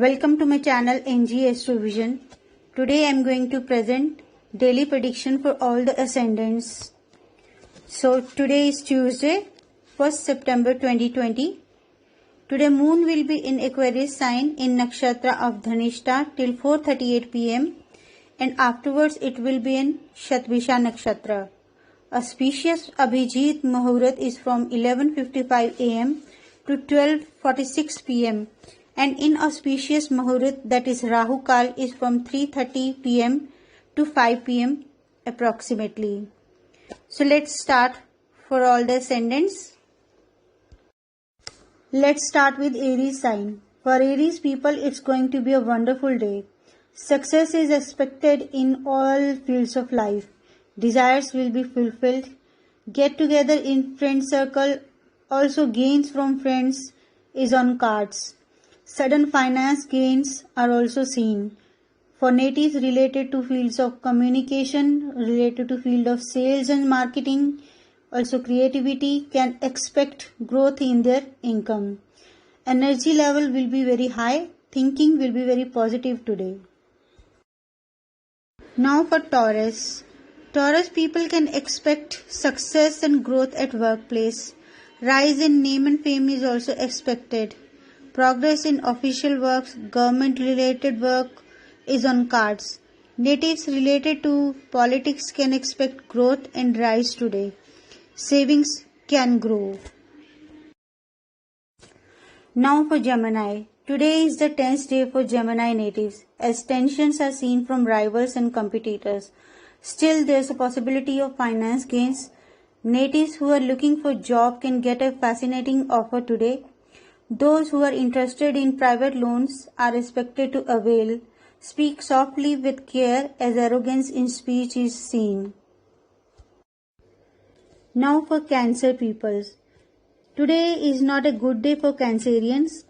Welcome to my channel NG Astrovision. Today I am going to present daily prediction for all the ascendants. So today is Tuesday, 1st September 2020. Today moon will be in Aquarius sign in Nakshatra of Dhanishta till 4:38 p.m. and afterwards it will be in Shatvisha Nakshatra. Auspicious Abhijit Muhurat is from 11:55 a.m. to 12:46 p.m. and inauspicious Muhurat, that is Rahu Kal, is from 3:30 p.m. to 5 p.m. approximately. So let's start for all the ascendants. Let's start with Aries sign. For Aries people, it's going to be a wonderful day. Success is expected in all fields of life. Desires will be fulfilled. Get together in friend circle. Also gains from friends is on cards. Sudden finance gains are also seen. For natives related to fields of communication, related to field of sales and marketing, also creativity, can expect growth in their income. Energy level will be very high. Thinking will be very positive today. Now for Taurus. Taurus people can expect success and growth at workplace. Rise in name and fame is also expected. Progress in official works, government related work is on cards. Natives related to politics can expect growth and rise today. Savings can grow. Now for Gemini. Today is the 10th day for Gemini natives, as tensions are seen from rivals and competitors. Still, there is a possibility of finance gains. Natives who are looking for job can get a fascinating offer today. Those who are interested in private loans are expected to avail. Speak softly with care, as arrogance in speech is seen. Now for Cancer peoples. Today is not a good day for Cancerians.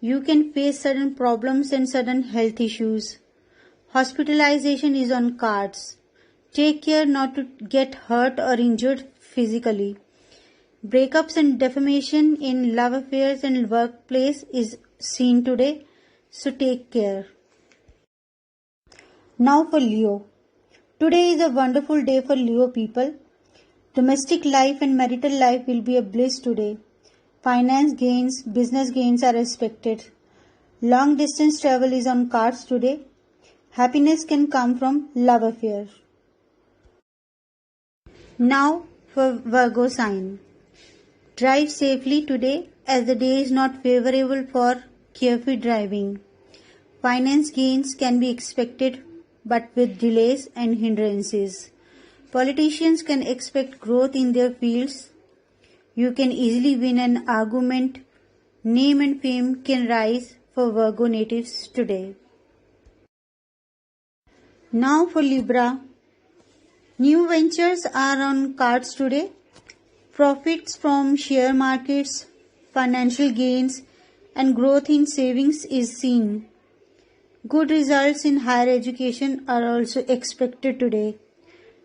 You can face sudden problems and sudden health issues. Hospitalization is on cards. Take care not to get hurt or injured physically. Breakups and defamation in love affairs and workplace is seen today, so take care. Now for Leo. Today is a wonderful day for Leo people. Domestic life and marital life will be a bliss today. Finance gains, business gains are expected. Long distance travel is on cards today. Happiness can come from love affair. Now for Virgo sign. Drive safely today, as the day is not favorable for carefree driving. Finance gains can be expected, but with delays and hindrances. Politicians can expect growth in their fields. You can easily win an argument. Name and fame can rise for Virgo natives today. Now for Libra. New ventures are on cards today. Profits from share markets, financial gains, and growth in savings is seen. Good results in higher education are also expected today.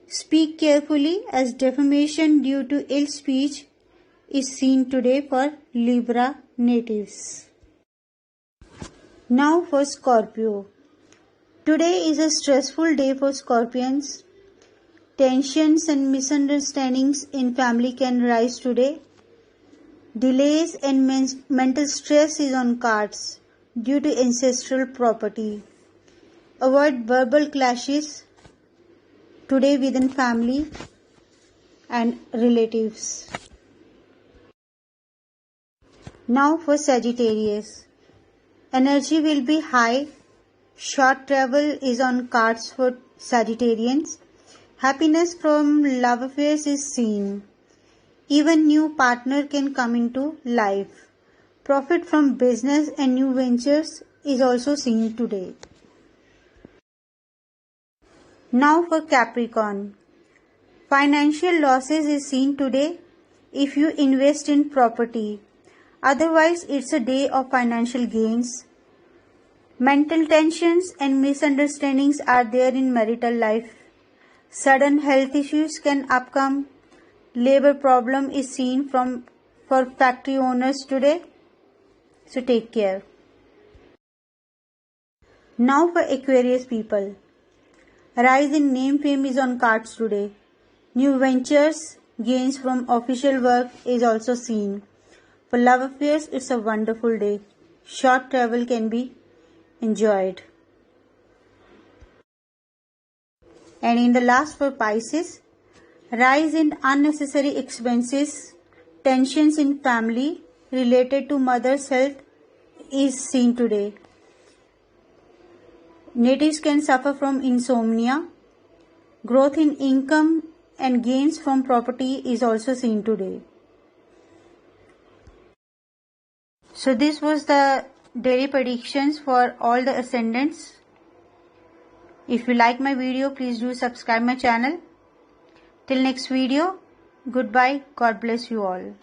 Speak carefully, as defamation due to ill speech is seen today for Libra natives. Now for Scorpio. Today is a stressful day for Scorpions. Tensions and misunderstandings in family can rise today. Delays and mental stress is on cards due to ancestral property. Avoid verbal clashes today within family and relatives. Now for Sagittarius. Energy will be high. Short travel is on cards for Sagittarians. Happiness from love affairs is seen. Even new partner can come into life. Profit from business and new ventures is also seen today. Now for Capricorn. Financial losses is seen today if you invest in property. Otherwise, it's a day of financial gains. Mental tensions and misunderstandings are there in marital life. Sudden health issues can upcome. Labor problem is seen for factory owners today. So take care. Now for Aquarius people. Rise in name fame is on cards today. New ventures, gains from official work is also seen. For love affairs, it's a wonderful day. Short travel can be enjoyed. And in the last for Pisces, rise in unnecessary expenses, tensions in family related to mother's health is seen today. Natives can suffer from insomnia. Growth in income and gains from property is also seen today. So this was the daily predictions for all the ascendants. If you like my video, please do subscribe my channel. Till next video, goodbye. God bless you all.